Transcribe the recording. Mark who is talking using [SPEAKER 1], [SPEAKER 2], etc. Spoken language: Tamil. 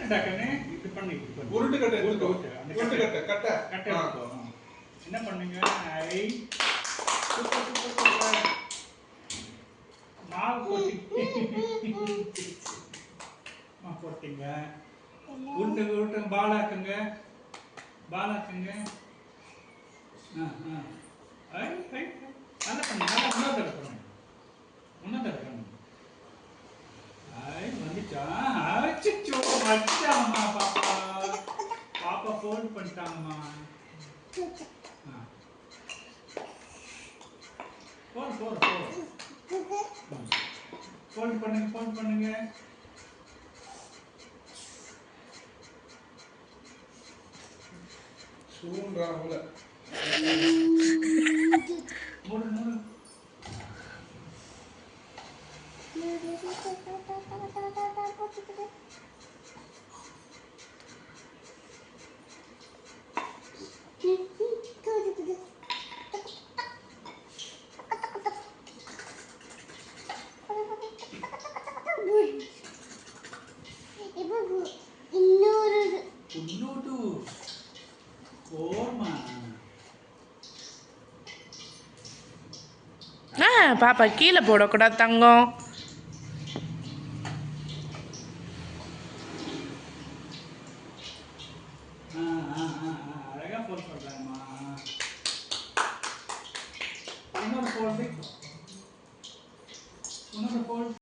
[SPEAKER 1] கட்டுடாக்கனே இது பண்ணி
[SPEAKER 2] உருட்டு கட்டை எடுத்துக்கோ. உருட்டு கட்டை கட்டை
[SPEAKER 1] கட்டை எடுத்துக்கோ. என்ன பண்ணுங்க? ஐ சூப்பர் சூப்பர் சூப்பர். மாவு போட்டீங்க. உருட்டு உருட்டு பாலாக்குங்க. பாலாக்குங்க. ஐ ஐ நல்லா பண்ணுங்க. நல்லா முன்னாடி பண்ணுங்க. முன்னாடி பண்ணுங்க. ஐ வந்துச்சா? அச்சச்சோ மச்சாம்மா பாப்பா. பாப்பா ஃபோன் பண்ணிட்டாங்கம்மா. ஃபோன் பண்ணுங்க.
[SPEAKER 2] சூன்றாங்கல.
[SPEAKER 1] மூடு. இன்னொரு போமா.
[SPEAKER 3] பாப்பா கீழே போடக்கூடாது தங்கம்.